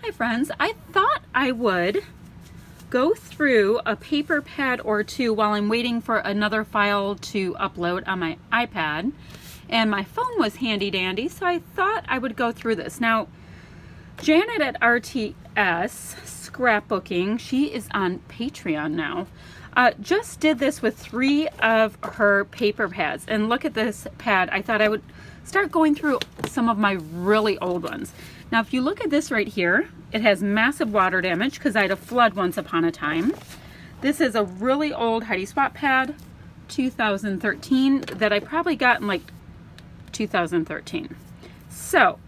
Hi friends, I thought I would go through a paper pad or two while I'm waiting for another file to upload on my iPad, and my phone was handy dandy, so I thought I would go through this. Now, Janet at RTS Scrapbooking, she is on Patreon now, just did this with 3 of her paper pads, and look at this pad. I thought I would start going through some of my really old ones. Now, if you look at this right here, it has massive water damage because I had a flood once upon a time. This is a really old Heidi Swap pad, 2013, that I probably got in like 2013. So,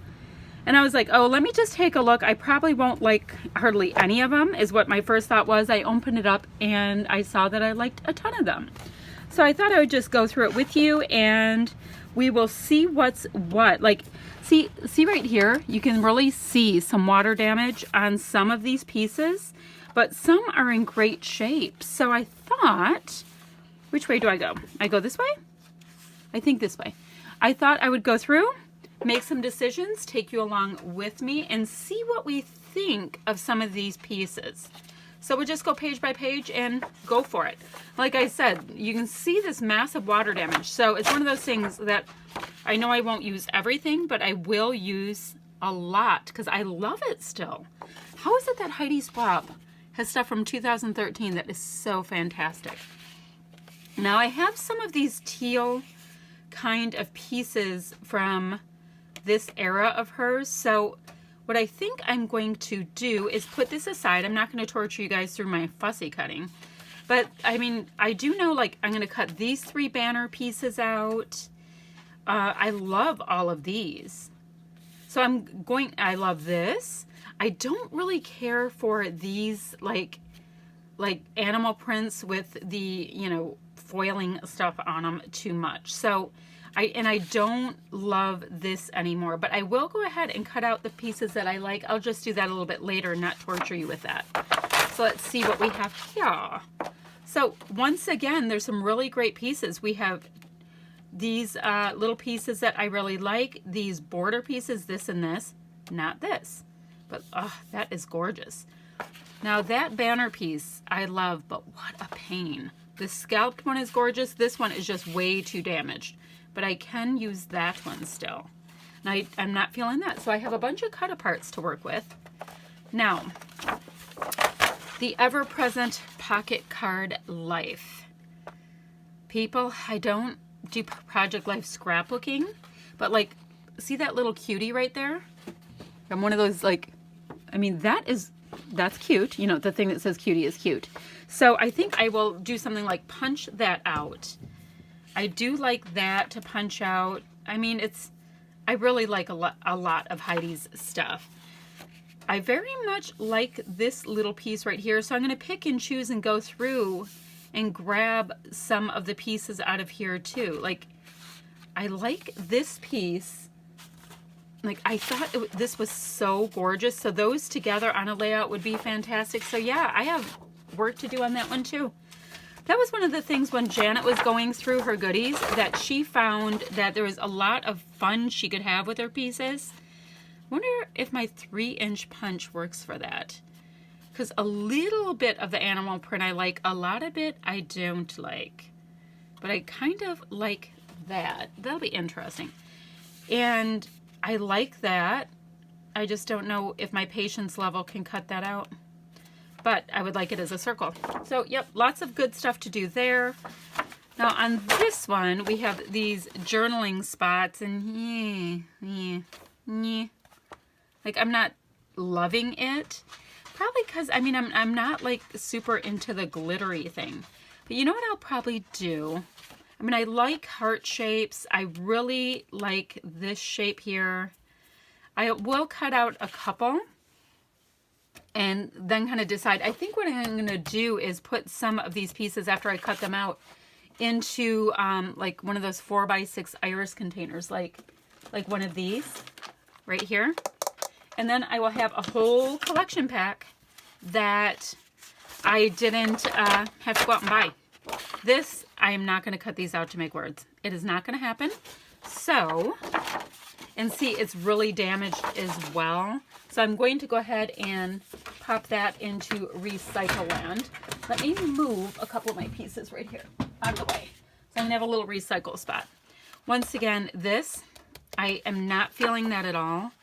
and I was like, oh, let me just take a look. I probably won't like hardly any of them, is what my first thought was. I opened it up and I saw that I liked a ton of them. So I thought I would just go through it with you and we will see what's what. Like, see right here, you can really see some water damage on some of these pieces, but some are in great shape. So I thought, which way do I go? I go this way? I think this way. I thought I would go through, make some decisions, take you along with me, and see what we think of some of these pieces. So we'll just go page by page and go for it. Like I said, you can see this massive water damage. So it's one of those things that I know I won't use everything, but I will use a lot because I love it still. How is it that Heidi Swap has stuff from 2013 that is so fantastic? Now I have some of these teal kind of pieces from this era of hers. So what I think I'm going to do is put this aside. I'm not going to torture you guys through my fussy cutting. But, I mean, I do know, like, I'm going to cut these 3 banner pieces out. I love all of these. So I love this. I don't really care for these, like animal prints with the, you know, foiling stuff on them too much. So I don't love this anymore, but I will go ahead and cut out the pieces that I like. I'll just do that a little bit later, not torture you with that. So let's see what we have here. So once again, there's some really great pieces. We have these little pieces that I really like, these border pieces, this and this, not this, but that is gorgeous. Now that banner piece I love, but what a pain. The scalped one is gorgeous. This one is just way too damaged. But I can use that one still. Now, I'm not feeling that, so I have a bunch of cut-aparts to work with. Now, the ever-present pocket card life. People, I don't do Project Life scrapbooking, but like, see that little cutie right there? I'm one of those, like, I mean, that's cute. You know, the thing that says cutie is cute. So I think I will do something like punch that out. I do like that to punch out. I mean, I really like a lot of Heidi's stuff. I very much like this little piece right here. So I'm going to pick and choose and go through and grab some of the pieces out of here too. Like, I like this piece. Like, I thought this was so gorgeous. So those together on a layout would be fantastic. So yeah, I have work to do on that one too. That was one of the things when Janet was going through her goodies, that she found that there was a lot of fun she could have with her pieces. I wonder if my 3-inch punch works for that. Because a little bit of the animal print I like, a lot of it I don't like. But I kind of like that. That'll be interesting. And I like that. I just don't know if my patience level can cut that out. But I would like it as a circle. So, yep, lots of good stuff to do there. Now, on this one, we have these journaling spots, and like, I'm not loving it. Probably because, I mean, I'm not, like, super into the glittery thing. But you know what I'll probably do? I mean, I like heart shapes. I really like this shape here. I will cut out a couple and then kind of decide. I think what I'm going to do is put some of these pieces after I cut them out into like one of those 4x6 iris containers, like one of these right here. And then I will have a whole collection pack that I didn't have to go out and buy. This, I am not going to cut these out to make words. It is not going to happen. So And see, it's really damaged as well. So I'm going to go ahead and pop that into recycle land. Let me move a couple of my pieces right here out of the way. So I'm gonna have a little recycle spot. Once again, this, I am not feeling that at all.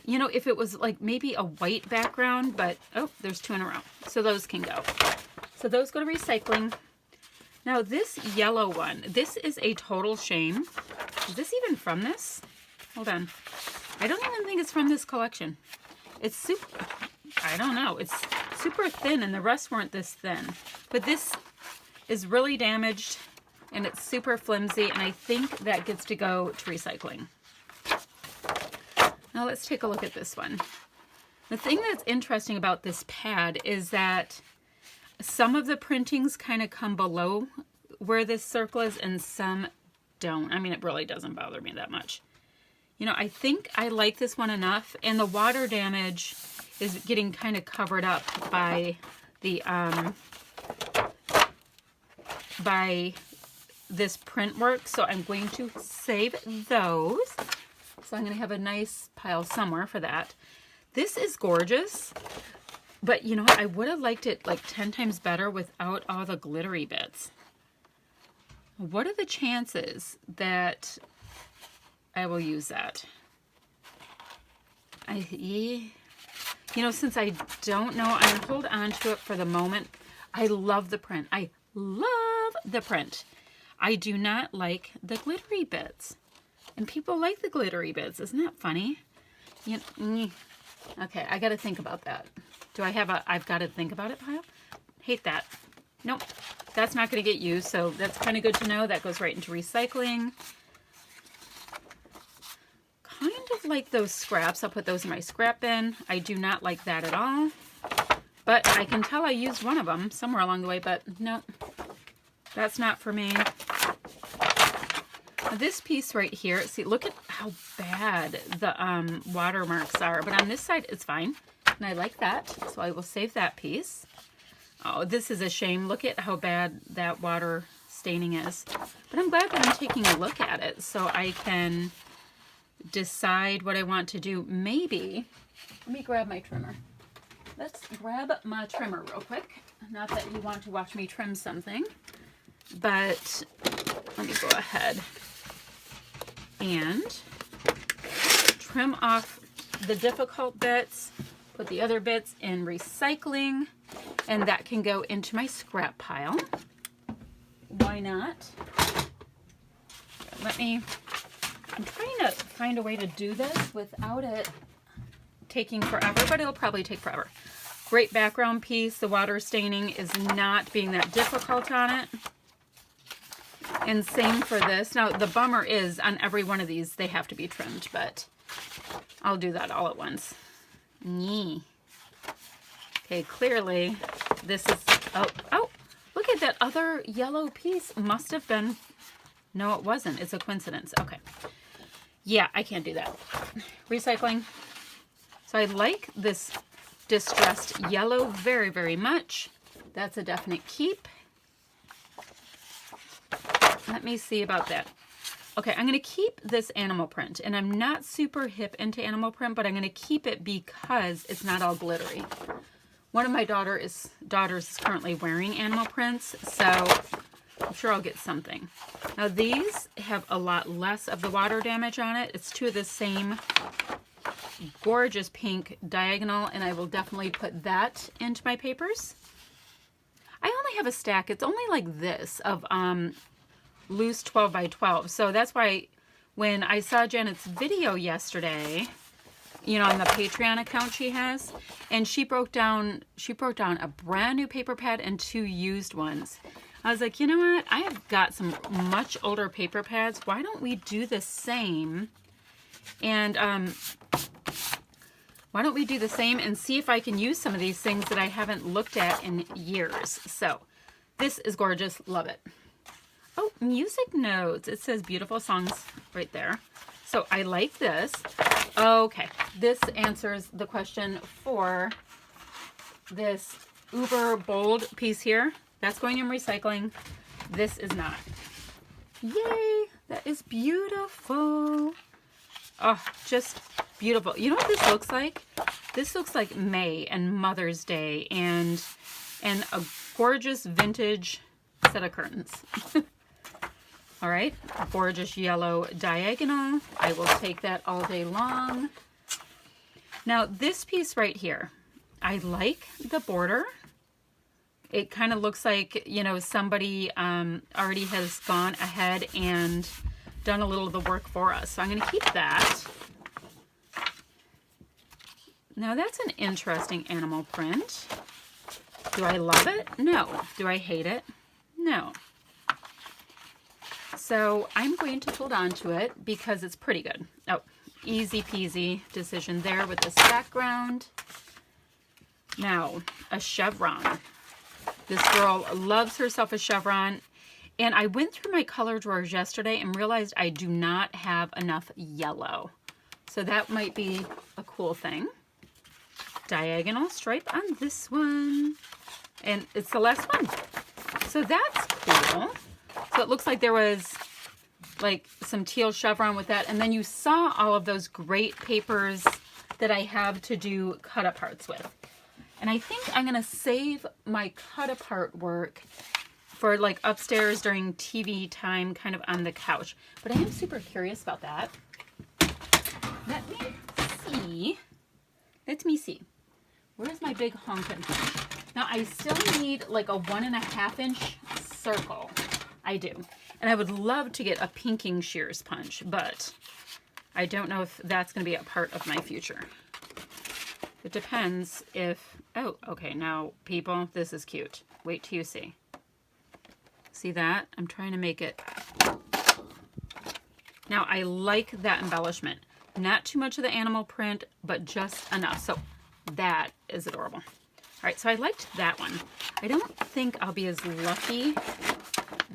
You know, if it was like maybe a white background, but, oh, there's 2 in a row. So those can go. So those go to recycling. Now this yellow one, this is a total shame. Is this even from this? Hold on. I don't even think it's from this collection. It's super, I don't know. It's super thin and the rest weren't this thin. But this is really damaged and it's super flimsy and I think that gets to go to recycling. Now let's take a look at this one. The thing that's interesting about this pad is that some of the printings kind of come below where this circle is and some don't. I mean, it really doesn't bother me that much. You know, I think I like this one enough, and the water damage is getting kind of covered up by the by this print work, so I'm going to save those. So I'm going to have a nice pile somewhere for that. This is gorgeous, but you know what? I would have liked it like 10 times better without all the glittery bits. What are the chances that I will use that? You know, since I don't know, I'm going to hold on to it for the moment. I love the print. I love the print. I do not like the glittery bits. And people like the glittery bits. Isn't that funny? You know, okay, I got to think about that. Do I have a I've got to think about it pile? Hate that. Nope, that's not going to get used, so that's kind of good to know. That goes right into recycling. Kind of like those scraps. I'll put those in my scrap bin. I do not like that at all. But I can tell I used one of them somewhere along the way, but no, that's not for me. This piece right here, see, look at how bad the watermarks are. But on this side, it's fine. And I like that, so I will save that piece. Oh, this is a shame. Look at how bad that water staining is. But I'm glad that I'm taking a look at it so I can decide what I want to do. Maybe, let me grab my trimmer. Let's grab my trimmer real quick. Not that you want to watch me trim something, but let me go ahead and trim off the difficult bits, put the other bits in recycling, and that can go into my scrap pile. Why not? I'm trying to find a way to do this without it taking forever, but it'll probably take forever. Great background piece. The water staining is not being that difficult on it. And same for this. Now, the bummer is on every one of these, they have to be trimmed, but I'll do that all at once. Okay, clearly this is, oh, look at that other yellow piece. Must have been, no, it wasn't. It's a coincidence. Okay. Yeah, I can't do that. Recycling. So I like this distressed yellow very, very much. That's a definite keep. Let me see about that. Okay, I'm going to keep this animal print, and I'm not super hip into animal print, but I'm going to keep it because it's not all glittery. One of my daughters is currently wearing animal prints, so I'm sure I'll get something. Now these have a lot less of the water damage on it. It's two of the same gorgeous pink diagonal, and I will definitely put that into my papers. I only have a stack. It's only like this of loose 12 by 12. So that's why when I saw Janet's video yesterday, you know, on the Patreon account she has, and she broke down a brand new paper pad and 2 used ones. I was like, you know what? I have got some much older paper pads. Why don't we do the same? And why don't we do the same and see if I can use some of these things that I haven't looked at in years. So this is gorgeous. Love it. Oh, music notes. It says beautiful songs right there. So I like this. Okay, this answers the question for this uber bold piece here. That's going in recycling. This is not. Yay, that is beautiful. Oh, just beautiful. You know what this looks like? This looks like May and Mother's Day and a gorgeous vintage set of curtains. All right, gorgeous yellow diagonal. I will take that all day long. Now this piece right here, I like the border. It kind of looks like, you know, somebody already has gone ahead and done a little of the work for us. So I'm going to keep that. Now that's an interesting animal print. Do I love it? No. Do I hate it? No. So I'm going to hold on to it because it's pretty good. Oh, easy peasy decision there with this background. Now, a chevron. This girl loves herself a chevron. And I went through my color drawers yesterday and realized I do not have enough yellow. So that might be a cool thing. Diagonal stripe on this one. And it's the last one. So that's cool. So it looks like there was like some teal chevron with that. And then you saw all of those great papers that I have to do cut aparts with. And I think I'm going to save my cut apart work for like upstairs during TV time, kind of on the couch. But I am super curious about that. Let me see. Where's my big honkin' punch? Now I still need like a 1.5 inch circle. I do. And I would love to get a pinking shears punch, but I don't know if that's going to be a part of my future. It depends if, oh, okay, now people, this is cute. Wait till you see. See that? I'm trying to make it. Now I like that embellishment. Not too much of the animal print, but just enough. So that is adorable. All right, so I liked that one. I don't think I'll be as lucky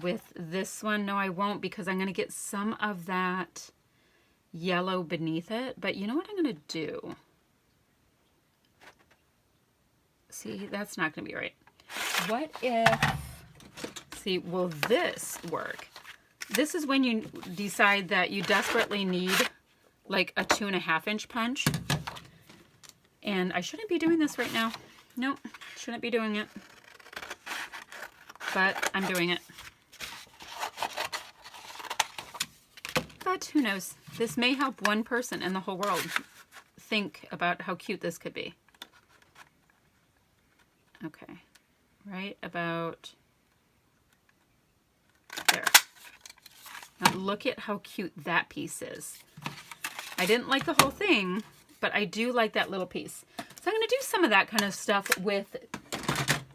with this one. No, I won't, because I'm going to get some of that yellow beneath it. But you know what I'm going to do? See, that's not going to be right. What if, see, will this work? This is when you decide that you desperately need like a 2.5 inch punch. And I shouldn't be doing this right now. Nope, shouldn't be doing it. But I'm doing it. But who knows? This may help one person in the whole world think about how cute this could be. Okay, right about there. Now look at how cute that piece is. I didn't like the whole thing, but I do like that little piece. So I'm going to do some of that kind of stuff with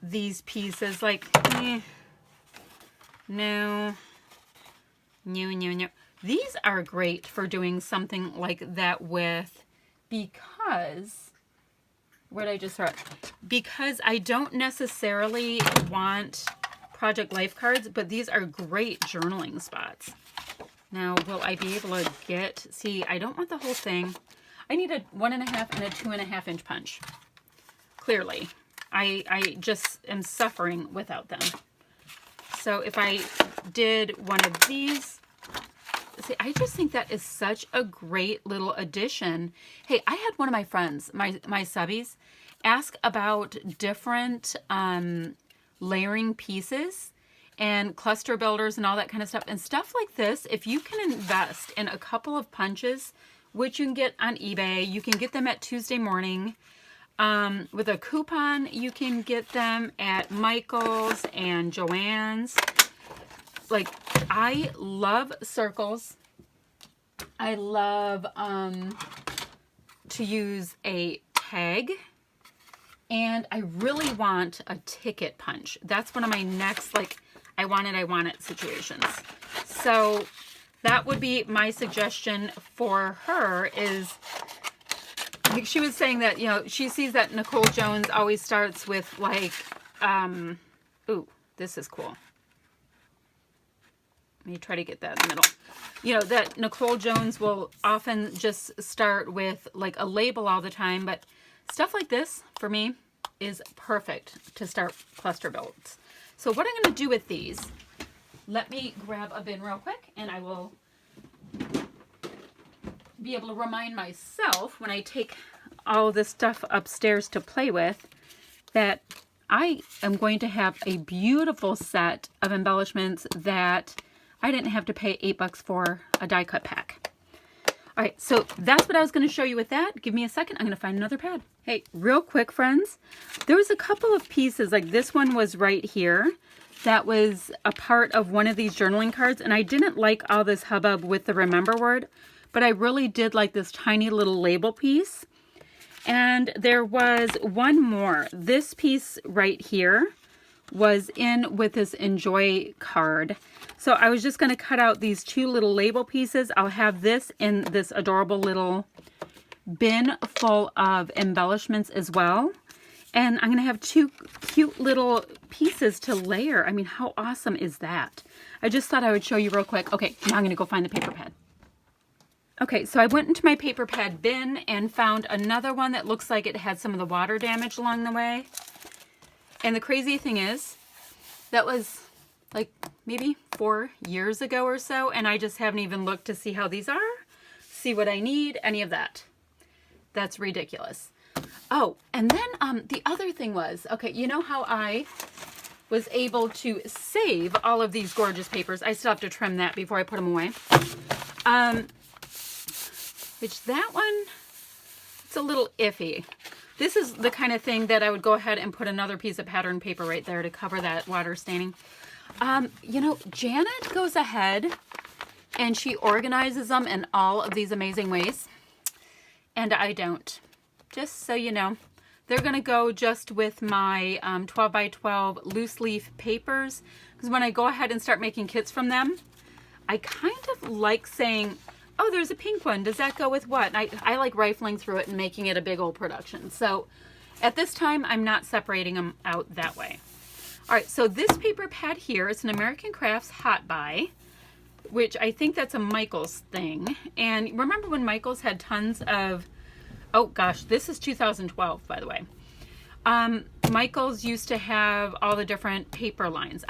these pieces. Like, no. These are great for doing something like that with, because, where did I just start? Because I don't necessarily want project life cards, but these are great journaling spots. Now, will I be able to get, see, I don't want the whole thing. I need a 1.5 and a 2.5 inch punch. Clearly, I just am suffering without them. So if I did one of these, see, I just think that is such a great little addition. Hey, I had one of my friends, my subbies, ask about different layering pieces and cluster builders and all that kind of stuff. And stuff like this, if you can invest in a couple of punches, which you can get on eBay, you can get them at Tuesday Morning. With a coupon, you can get them at Michael's and Joann's. Like, I love circles. I love to use a tag. And I really want a ticket punch. That's one of my next, like, I want it situations. So that would be my suggestion for her is, she was saying that, you know, she sees that Nicole Jones always starts with like, ooh, this is cool. Let me try to get that in the middle. You know, that Nicole Jones will often just start with like a label all the time, but stuff like this for me is perfect to start cluster builds. So what I'm going to do with these, let me grab a bin real quick and I will be able to remind myself when I take all this stuff upstairs to play with that I am going to have a beautiful set of embellishments that I didn't have to pay $8 for a die cut pack. All right, so that's what I was going to show you with that. Give me a second. I'm going to find another pad. Hey, real quick, friends, there was a couple of pieces, like this one was right here. That was a part of one of these journaling cards, and I didn't like all this hubbub with the remember word, but I really did like this tiny little label piece. And there was one more. This piece right here was in with this enjoy card. So I was just going to cut out these two little label pieces. I'll have this in this adorable little bin full of embellishments as well. And I'm going to have two cute little pieces to layer. I mean, how awesome is that? I just thought I would show you real quick. Okay, now I'm going to go find the paper pad. Okay, so I went into my paper pad bin and found another one that looks like it had some of the water damage along the way. And the crazy thing is, that was like maybe 4 years ago or so, and I just haven't even looked to see how these are, see what I need, any of that. That's ridiculous. Oh, and then the other thing was, okay, you know how I was able to save all of these gorgeous papers? I still have to trim that before I put them away. Which that one, it's a little iffy. This is the kind of thing that I would go ahead and put another piece of pattern paper right there to cover that water staining. You know, Janet goes ahead and she organizes them in all of these amazing ways. And I don't. Just so you know. They're going to go just with my 12 by 12 loose leaf papers. Because when I go ahead and start making kits from them, I kind of like saying, oh, there's a pink one. Does that go with what? I like rifling through it and making it a big old production. So at this time, I'm not separating them out that way. All right, so this paper pad here is an American Crafts Hot Buy, which I think that's a Michaels thing. And remember when Michaels had tons of, oh gosh, this is 2012, by the way. Michaels used to have all the different paper lines.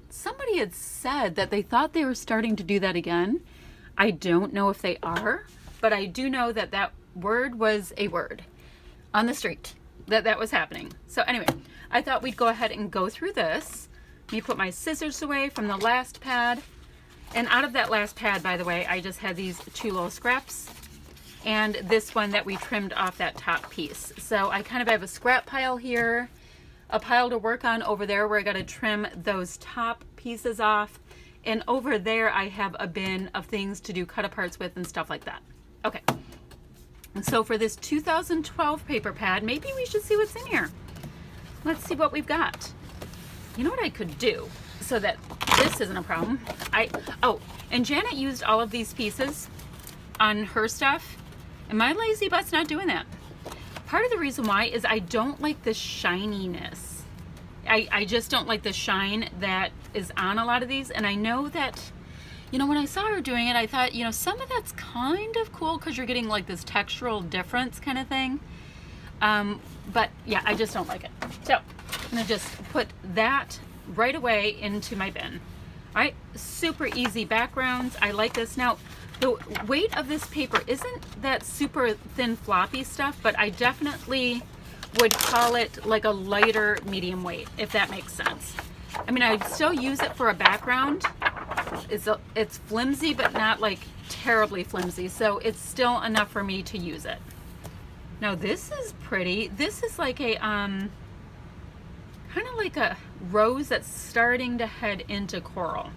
Somebody had said that they thought they were starting to do that again. I don't know if they are, but I do know that that word was a word on the street, that was happening. So anyway, I thought we'd go ahead and go through this. Let me put my scissors away from the last pad. And out of that last pad, by the way, I just had these two little scraps and this one that we trimmed off that top piece. So I kind of have a scrap pile here, a pile to work on over there where I got to trim those top pieces off. And over there, I have a bin of things to do cut aparts with and stuff like that. Okay. And so for this 2012 paper pad, maybe we should see what's in here. Let's see what we've got. You know what I could do so that this isn't a problem? And Janet used all of these pieces on her stuff, and my lazy butt's not doing that. Part of the reason why is I don't like the shininess. I just don't like the shine that is on a lot of these. And I know that, you know, when I saw her doing it, I thought, you know, some of that's kind of cool because you're getting like this textural difference kind of thing. But yeah, I just don't like it. So I'm gonna just put that right away into my bin. All right, super easy backgrounds. I like this. Now, the weight of this paper isn't that super thin floppy stuff, but I definitely would call it like a lighter medium weight, if that makes sense. I mean, I'd still use it for a background. It's flimsy, but not like terribly flimsy, so it's still enough for me to use it. Now this is pretty. This is like a kind of like a rose that's starting to head into coral.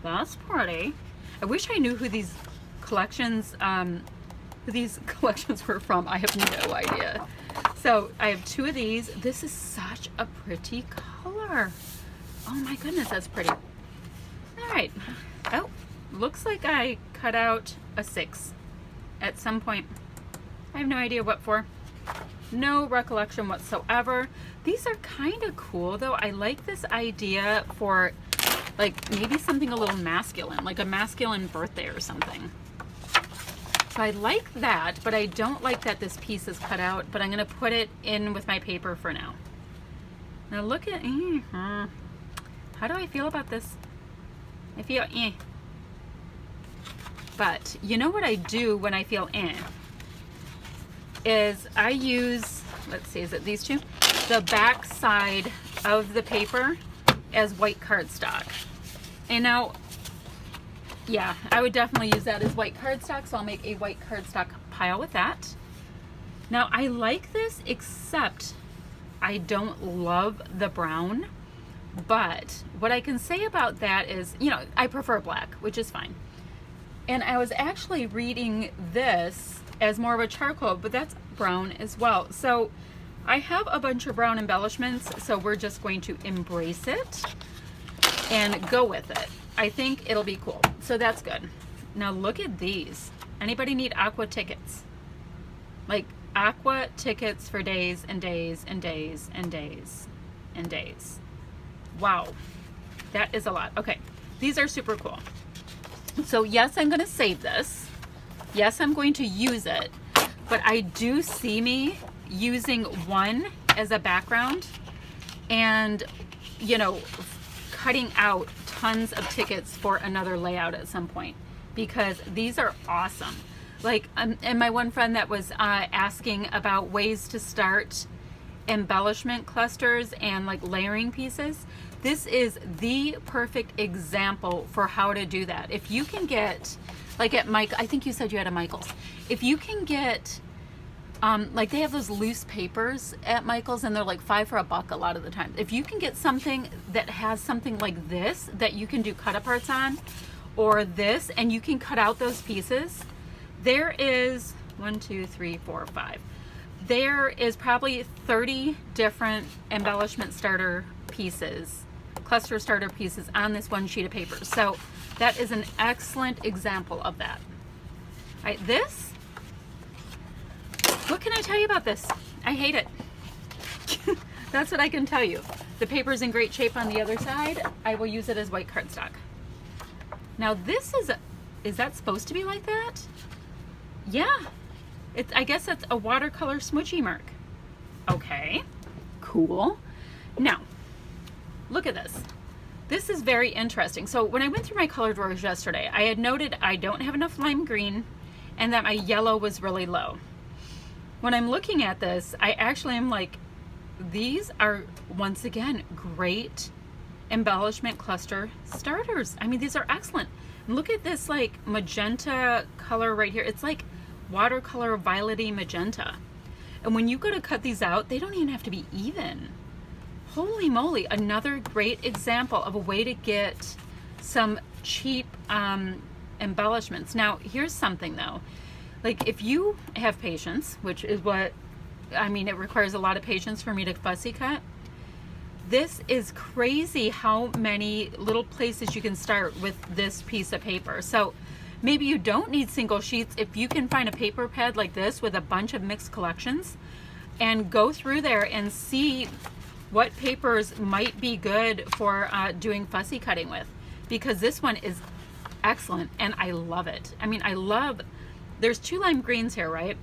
That's pretty. I wish I knew who these collections were from. I have no idea. So I have two of these. This is such a pretty color. Oh my goodness, that's pretty. All right. Oh, looks like I cut out a 6 at some point. I have no idea what for. No recollection whatsoever. These are kind of cool though. I like this idea for like maybe something a little masculine, like a masculine birthday or something. So I like that, but I don't like that this piece is cut out, but I'm gonna put it in with my paper for now. Now look at, how do I feel about this? I feel, But you know what I do when I feel is I use, let's see, is it these two? The back side of the paper as white cardstock. And now, yeah, I would definitely use that as white cardstock, so I'll make a white cardstock pile with that. Now, I like this, except I don't love the brown, but what I can say about that is, you know, I prefer black, which is fine. And I was actually reading this as more of a charcoal, but that's brown as well. So I have a bunch of brown embellishments, so we're just going to embrace it and go with it. I think it'll be cool. So that's good. Now look at these. Anybody need aqua tickets? Like aqua tickets for days and days and days and days and days. Wow, that is a lot. Okay, these are super cool. So yes, I'm gonna save this. Yes, I'm going to use it, but I do see me using one as a background and, you know, cutting out tons of tickets for another layout at some point, because these are awesome. Like, and my one friend that was asking about ways to start embellishment clusters and like layering pieces, this is the perfect example for how to do that. If you can get, like at Mike, I think you said you had a Michael's. If you can get, like they have those loose papers at Michael's and they're like $5 for $1 a lot of the time. If you can get something that has something like this that you can do cut aparts on, or this, and you can cut out those pieces, there is 1, 2, 3, 4, 5. There is probably 30 different embellishment starter pieces, cluster starter pieces on this one sheet of paper. So that is an excellent example of that. All right, this, what can I tell you about this? I hate it. That's what I can tell you. The paper's in great shape on the other side. I will use it as white cardstock. Now this is that supposed to be like that? Yeah. I guess that's a watercolor smudgy mark. Okay, cool. Now, look at this. This is very interesting. So when I went through my color drawers yesterday, I had noted I don't have enough lime green and that my yellow was really low. When I'm looking at this, I actually am like, these are, once again, great embellishment cluster starters. I mean, these are excellent. And look at this like magenta color right here. It's like watercolor violety magenta. And when you go to cut these out, they don't even have to be even. Holy moly, another great example of a way to get some cheap embellishments. Now, here's something though. Like if you have patience, which is what, I mean, it requires a lot of patience for me to fussy cut. This is crazy how many little places you can start with this piece of paper. So maybe you don't need single sheets. If you can find a paper pad like this with a bunch of mixed collections and go through there and see what papers might be good for doing fussy cutting with, because this one is excellent and I love it. I mean, I love, there's 2 lime greens here, right?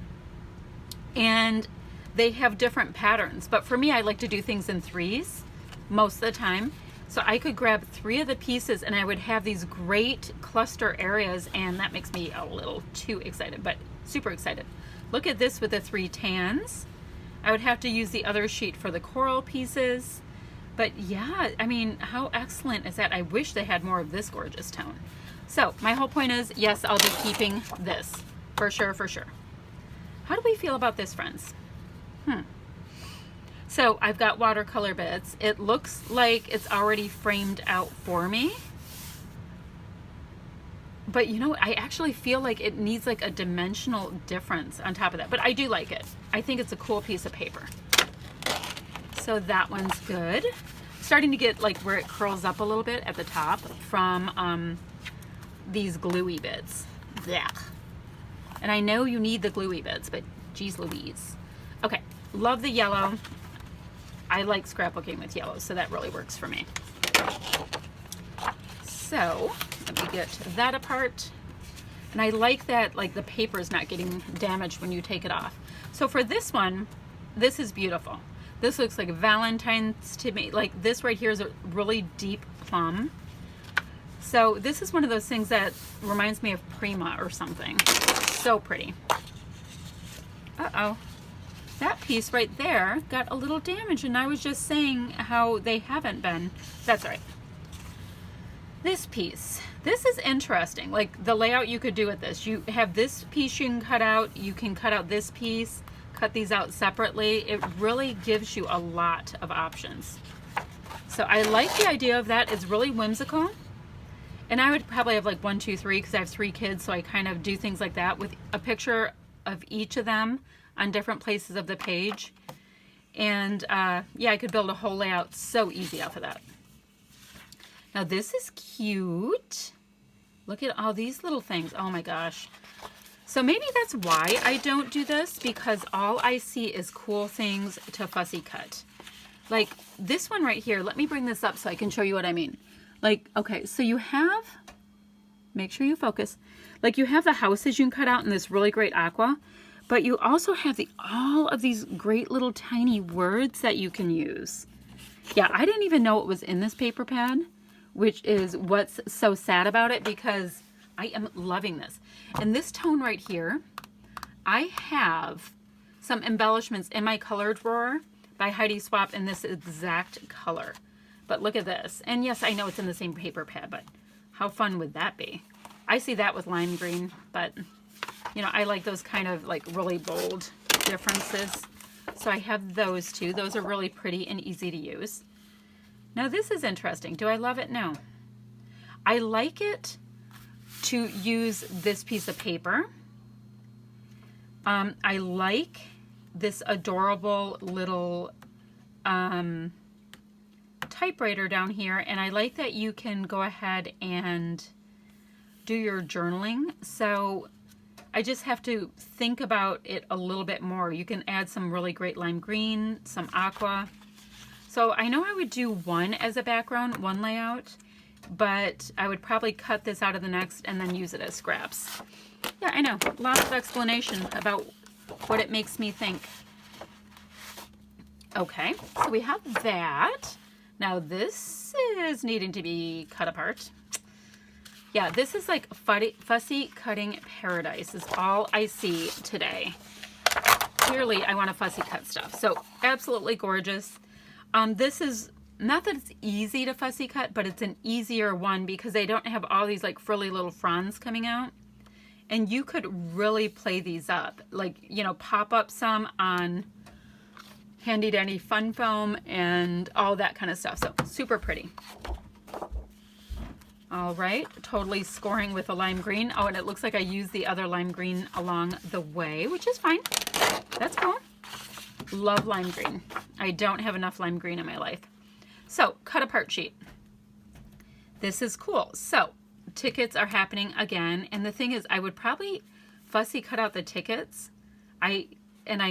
And they have different patterns, but for me, I like to do things in 3s most of the time. So I could grab 3 of the pieces and I would have these great cluster areas, and that makes me a little too excited, but super excited. Look at this with the 3 tans. I would have to use the other sheet for the coral pieces. But yeah, I mean, how excellent is that? I wish they had more of this gorgeous tone. So my whole point is, yes, I'll be keeping this for sure, for sure. How do we feel about this, friends? So I've got watercolor bits. It looks like it's already framed out for me. But you know, I actually feel like it needs like a dimensional difference on top of that. But I do like it. I think it's a cool piece of paper. So that one's good. Starting to get like where it curls up a little bit at the top from these gluey bits. Blech. And I know you need the gluey bits, but geez Louise. Okay, love the yellow. I like scrapbooking with yellow, so that really works for me. So let me get that apart. And I like that like the paper is not getting damaged when you take it off. So for this one, this is beautiful. This looks like Valentine's to me. Like this right here is a really deep plum. So this is one of those things that reminds me of Prima or something. So pretty. Uh-oh. That piece right there got a little damaged, and I was just saying how they haven't been. That's all right. This piece. This is interesting. Like the layout you could do with this. You have this piece you can cut out. You can cut out this piece. Cut these out separately. It really gives you a lot of options. So I like the idea of that. It's really whimsical. And I would probably have like 1, 2, 3 because I have 3 kids, so I kind of do things like that with a picture of each of them on different places of the page. And yeah, I could build a whole layout so easy off of that. Now this is cute. Look at all these little things. Oh my gosh. So maybe that's why I don't do this, because all I see is cool things to fussy cut. Like this one right here. Let me bring this up so I can show you what I mean. Like, okay, so you have, make sure you focus. Like you have the houses you can cut out in this really great aqua, but you also have all of these great little tiny words that you can use. Yeah, I didn't even know it was in this paper pad, which is what's so sad about it, because I am loving this. And this tone right here, I have some embellishments in my color drawer by Heidi Swap in this exact color. But look at this. And yes, I know it's in the same paper pad, but how fun would that be? I see that with lime green, but you know, I like those kind of like really bold differences. So I have those two. Those are really pretty and easy to use. Now this is interesting. Do I love it? No. I like it to use this piece of paper. I like this adorable little typewriter down here, and I like that you can go ahead and do your journaling. So I just have to think about it a little bit more. You can add some really great lime green, some aqua. So I know I would do one as a background, one layout, but I would probably cut this out of the next and then use it as scraps. Yeah, I know, lots of explanation about what it makes me think. Okay, so we have that. Now this is needing to be cut apart. Yeah, this is like fussy cutting paradise is all I see today. Clearly I want to fussy cut stuff. So absolutely gorgeous. This is, not that it's easy to fussy cut, but it's an easier one because they don't have all these like frilly little fronds coming out. And you could really play these up. Like, you know, pop up some on handy dandy fun foam and all that kind of stuff. So super pretty. All right, totally scoring with the lime green. Oh, and it looks like I used the other lime green along the way, which is fine. That's cool. Love lime green. I don't have enough lime green in my life. So, cut apart sheet. This is cool. So, tickets are happening again. And the thing is, I would probably fussy cut out the tickets. I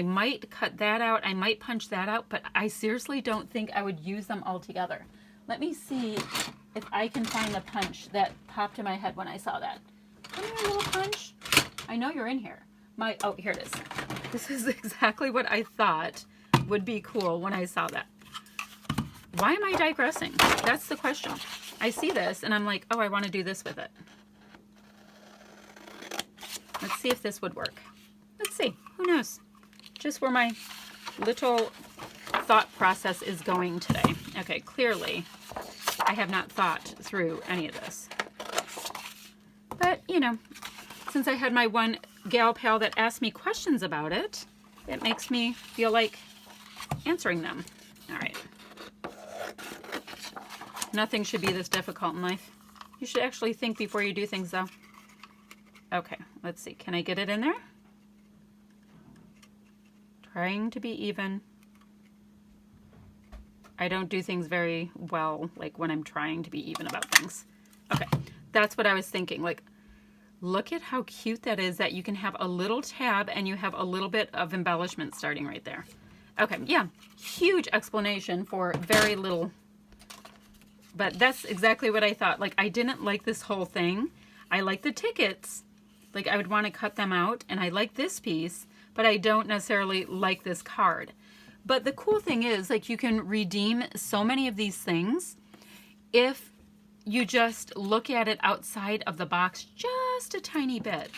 might cut that out. I might punch that out, but I seriously don't think I would use them all together. Let me see if I can find the punch that popped in my head when I saw that. Come here, little punch. I know you're in here. Oh, here it is. This is exactly what I thought would be cool when I saw that. Why am I digressing? That's the question. I see this and I'm like, oh, I want to do this with it. Let's see if this would work. Let's see. Who knows? Just where my little thought process is going today. Okay, clearly I have not thought through any of this. But, you know, since I had my one gal pal that asked me questions about it, it makes me feel like answering them. All right. Nothing should be this difficult in life. You should actually think before you do things, though. Okay, let's see. Can I get it in there? Trying to be even. I don't do things very well, like when I'm trying to be even about things. Okay, that's what I was thinking. Like, look at how cute that is, that you can have a little tab and you have a little bit of embellishment starting right there. Okay, yeah, huge explanation for very little. But that's exactly what I thought. Like, I didn't like this whole thing. I like the tickets. Like, I would want to cut them out. And I like this piece, but I don't necessarily like this card. But the cool thing is, like, you can redeem so many of these things if you just look at it outside of the box just a tiny bit.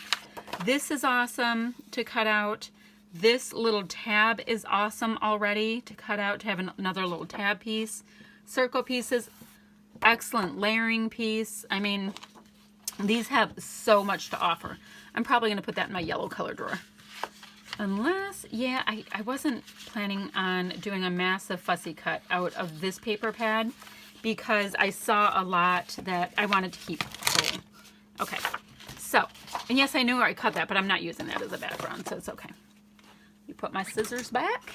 This is awesome to cut out. This little tab is awesome already to cut out, to have another little tab piece. Circle pieces, excellent layering piece. I mean, these have so much to offer. I'm probably going to put that in my yellow color drawer. Unless, yeah, I wasn't planning on doing a massive fussy cut out of this paper pad because I saw a lot that I wanted to keep whole. Okay, so, and yes, I knew I cut that, but I'm not using that as a background, so it's okay. You put my scissors back.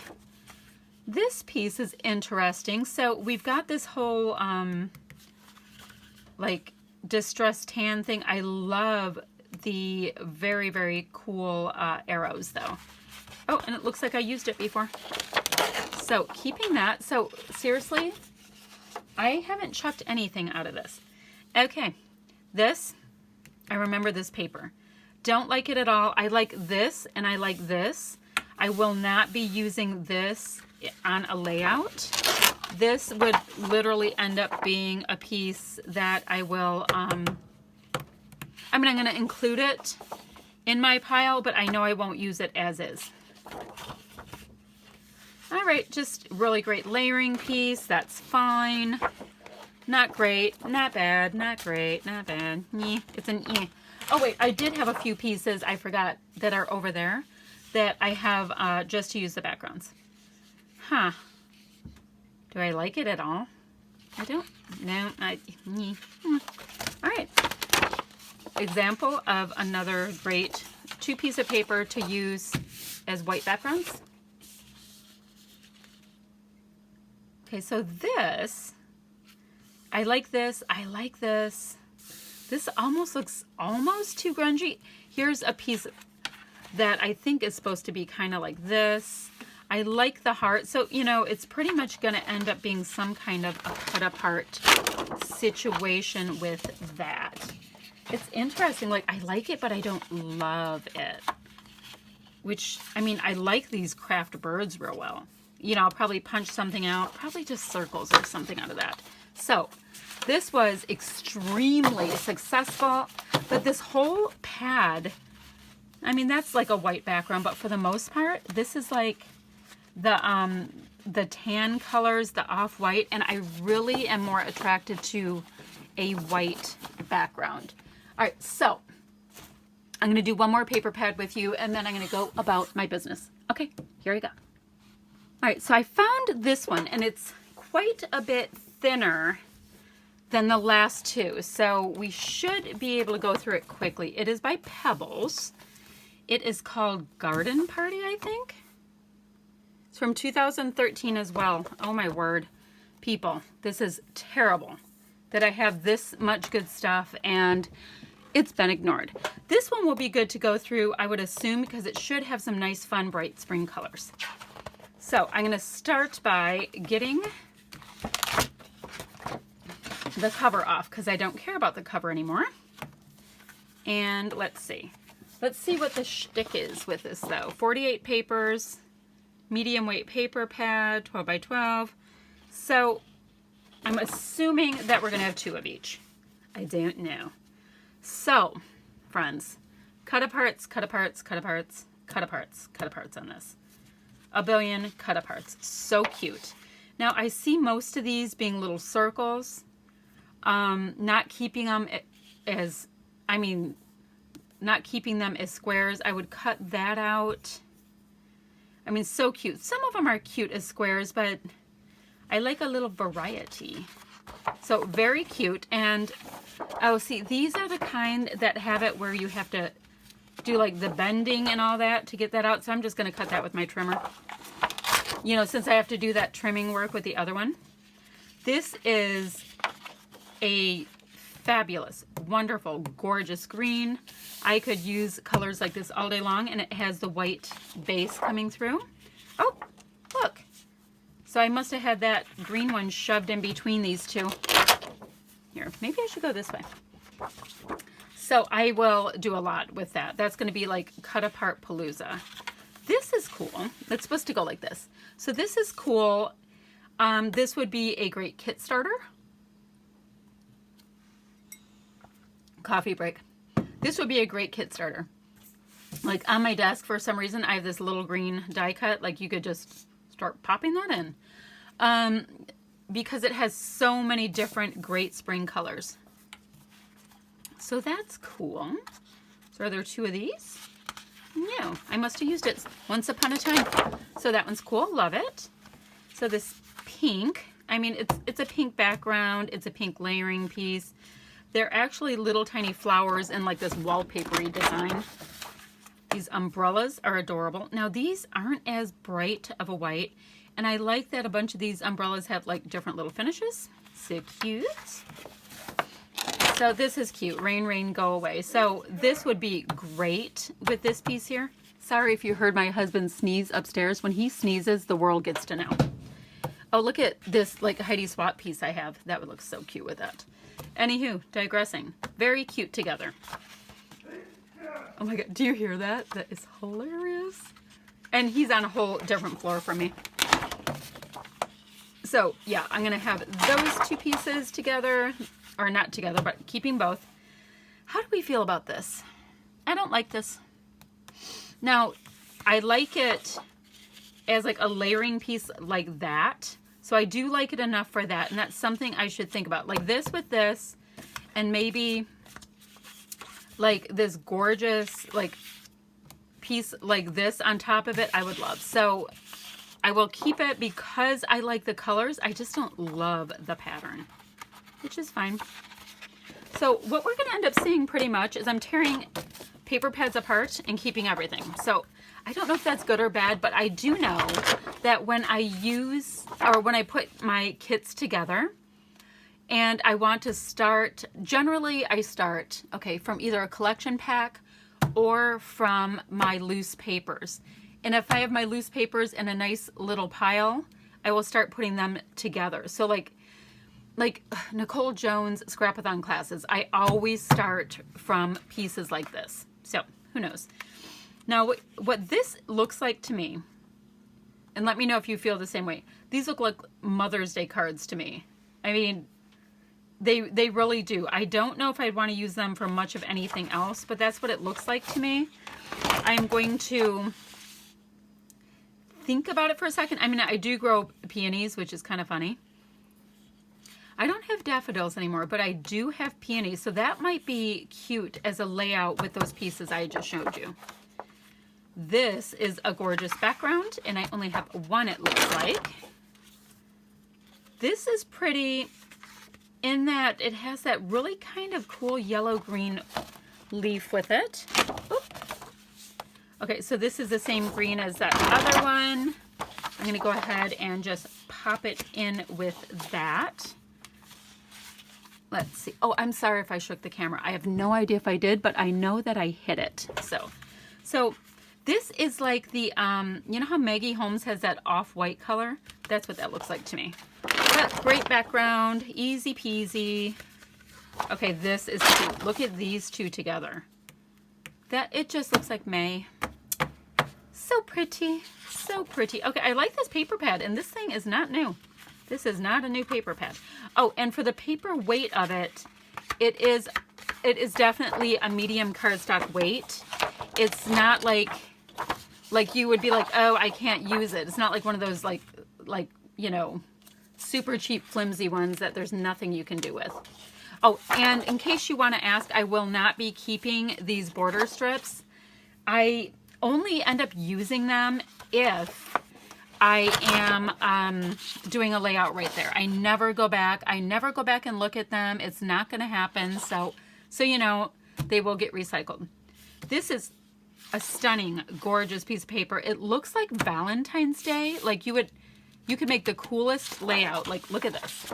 This piece is interesting. So we've got this whole like distressed tan thing. I love the very, very cool arrows though. Oh, and it looks like I used it before. So keeping that. So seriously, I haven't chucked anything out of this. Okay, this, I remember this paper. Don't like it at all. I like this and I like this. I will not be using this on a layout. This would literally end up being a piece that I will, I mean, I'm going to include it in my pile, but I know I won't use it as is. All right, just really great layering piece. That's fine. Not great, not bad, not great, not bad. It's an eh. Oh wait, I did have a few pieces I forgot that are over there that I have just to use the backgrounds. Huh. Do I like it at all? I don't. No. All right. Example of another great two-piece of paper to use as white backgrounds. Okay, so this, I like this. I like this. This almost looks almost too grungy. Here's a piece that I think is supposed to be kind of like this. I like the heart. So, you know, it's pretty much going to end up being some kind of a cut apart situation with that. It's interesting. Like, I like it, but I don't love it. Which, I mean, I like these craft birds real well. You know, I'll probably punch something out, probably just circles or something out of that. So, this was extremely successful, but this whole pad, I mean, that's like a white background, but for the most part, this is like the tan colors, the off-white, and I really am more attracted to a white background. All right, so I'm going to do one more paper pad with you, and then I'm going to go about my business. Okay, here I go. All right, so I found this one, and it's quite a bit thinner than the last two, so we should be able to go through it quickly. It is by Pebbles. It is called Garden Party, I think. It's from 2013 as well. Oh my word. People, this is terrible that I have this much good stuff and it's been ignored. This one will be good to go through, I would assume, because it should have some nice, fun, bright spring colors. So I'm going to start by getting the cover off because I don't care about the cover anymore. And let's see. Let's see what the shtick is with this though. 48 papers, medium weight paper pad, 12 by 12. So I'm assuming that we're going to have two of each. I don't know. So, friends, cut aparts, cut aparts, cut aparts, cut aparts, cut aparts on this. A billion cut aparts. So cute. Now I see most of these being little circles. Not keeping them as, I mean, not keeping them as squares. I would cut that out. I mean, so cute. Some of them are cute as squares, but I like a little variety. So very cute. And oh, see, these are the kind that have it where you have to do like the bending and all that to get that out. So I'm just going to cut that with my trimmer. You know, since I have to do that trimming work with the other one. This is a fabulous, wonderful, gorgeous green. I could use colors like this all day long, and it has the white base coming through. Oh, look. So I must have had that green one shoved in between these two. Here, maybe I should go this way. So I will do a lot with that. That's going to be like cut apart palooza. This is cool. It's supposed to go like this. So this is cool. This would be a great kit starter. Coffee break. This would be a great kit starter. Like on my desk, for some reason, I have this little green die cut. Like you could just start popping that in. Because it has so many different great spring colors. So that's cool. So are there 2 of these? No, I must have used it once upon a time. So that one's cool, love it. So this pink, I mean, it's a pink background, it's a pink layering piece. They're actually little tiny flowers in like this wallpapery design. These umbrellas are adorable. Now these aren't as bright of a white, and I like that a bunch of these umbrellas have like different little finishes. So cute. So this is cute. Rain, rain, go away. So this would be great with this piece here. Sorry if you heard my husband sneeze upstairs. When he sneezes, the world gets to know. Oh, look at this like Heidi Swapp piece I have. That would look so cute with that. Anywho, digressing. Very cute together. Oh my God, do you hear that? That is hilarious. And he's on a whole different floor from me. So yeah, I'm gonna have those 2 pieces together. Or not together, but keeping both. How do we feel about this? I don't like this. Now, I like it as like a layering piece like that. So I do like it enough for that. And that's something I should think about. Like this with this, and maybe like this gorgeous like piece like this on top of it, I would love. So I will keep it because I like the colors. I just don't love the pattern, which is fine. So what we're going to end up seeing pretty much is I'm tearing paper pads apart and keeping everything. So I don't know if that's good or bad, but I do know that when I use, or when I put my kits together and I want to start, generally I start, okay, from either a collection pack or from my loose papers. And if I have my loose papers in a nice little pile, I will start putting them together. So like Nicole Jones Scrap-a-thon classes, I always start from pieces like this. So who knows? Now what this looks like to me, and let me know if you feel the same way. These look like Mother's Day cards to me. I mean, they really do. I don't know if I'd want to use them for much of anything else, but that's what it looks like to me. I'm going to think about it for a second. I mean, I do grow peonies, which is kind of funny. I don't have daffodils anymore, but I do have peonies, so that might be cute as a layout with those pieces I just showed you. This is a gorgeous background, and I only have one, it looks like. This is pretty in that it has that really kind of cool yellow-green leaf with it. Oop. Okay, so this is the same green as that other one. I'm going to go ahead and just pop it in with that. Let's see. Oh, I'm sorry if I shook the camera. I have no idea if I did, but I know that I hit it. So this is like the, you know how Maggie Holmes has that off-white color? That's what that looks like to me. But great background, easy peasy. Okay, this is cute. Look at these 2 together. It just looks like May. So pretty, so pretty. Okay, I like this paper pad, and this thing is not new. This is not a new paper pad. Oh, and for the paper weight of it, it is definitely a medium cardstock weight. It's not like you would be like, oh, I can't use it. It's not like one of those like you know, super cheap flimsy ones that there's nothing you can do with. Oh, and in case you want to ask, I will not be keeping these border strips. I only end up using them if I am doing a layout right there. I never go back. I never go back and look at them. It's not going to happen. So you know, they will get recycled. This is a stunning, gorgeous piece of paper. It looks like Valentine's Day. Like you could make the coolest layout. Like, look at this.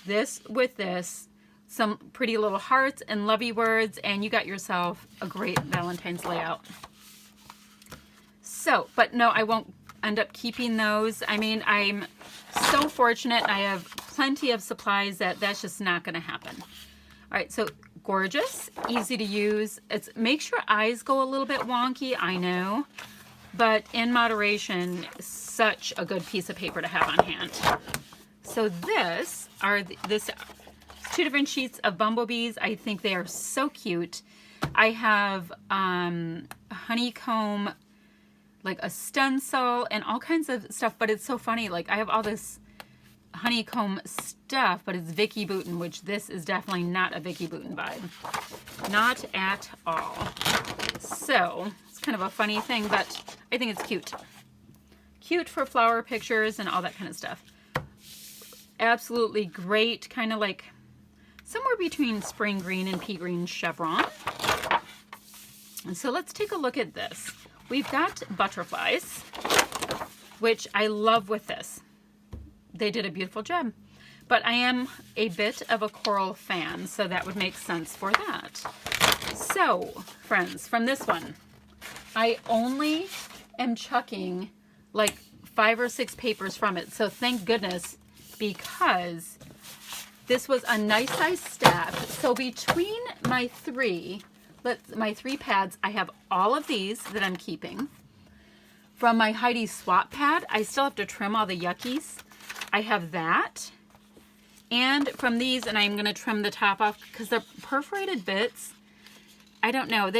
This with this, some pretty little hearts and lovey words, and you got yourself a great Valentine's layout. So, but no, I won't end up keeping those. I mean, I'm so fortunate. I have plenty of supplies that's just not going to happen. All right, so gorgeous, easy to use. It makes your eyes go a little bit wonky, I know, but in moderation, such a good piece of paper to have on hand. So this 2 different sheets of bumblebees. I think they are so cute. I have honeycomb, like a stencil and all kinds of stuff, but it's so funny. Like I have all this honeycomb stuff, but it's Vicky Bouton, which this is definitely not a Vicky Bouton vibe. Not at all. So it's kind of a funny thing, but I think it's cute. Cute for flower pictures and all that kind of stuff. Absolutely great, kind of like somewhere between spring green and pea green chevron. And so let's take a look at this. We've got butterflies, which I love with this. They did a beautiful job. But I am a bit of a coral fan, so that would make sense for that. So, friends, from this one, I only am chucking like 5 or 6 papers from it. So thank goodness, because this was a nice size stack. So between my three pads, I have all of these that I'm keeping. From my Heidi swap pad, I still have to trim all the yuckies. I have that. And from these, and I'm going to trim the top off because they're perforated bits. I don't know.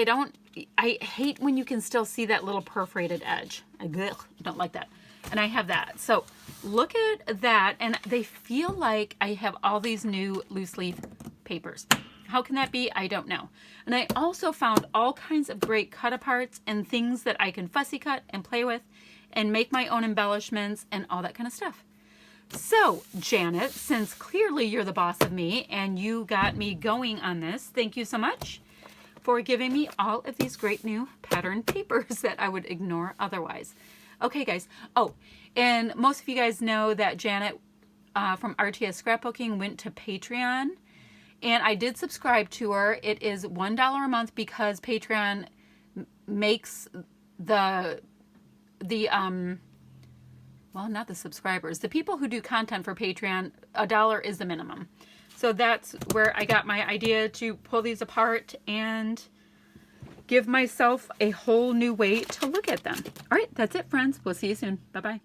I hate when you can still see that little perforated edge. I don't like that. And I have that. So look at that. And they feel like I have all these new loose leaf papers. How can that be? I don't know. And I also found all kinds of great cut aparts and things that I can fussy cut and play with and make my own embellishments and all that kind of stuff. So, Janet, since clearly you're the boss of me and you got me going on this, thank you so much for giving me all of these great new pattern papers that I would ignore otherwise. Okay, guys. Oh, and most of you guys know that Janet from RTS Scrapbooking went to Patreon, and I did subscribe to her. It is $1 a month because Patreon makes well, not the subscribers, the people who do content for Patreon, $1 is the minimum. So that's where I got my idea to pull these apart and give myself a whole new way to look at them. All right, that's it, friends. We'll see you soon. Bye-bye.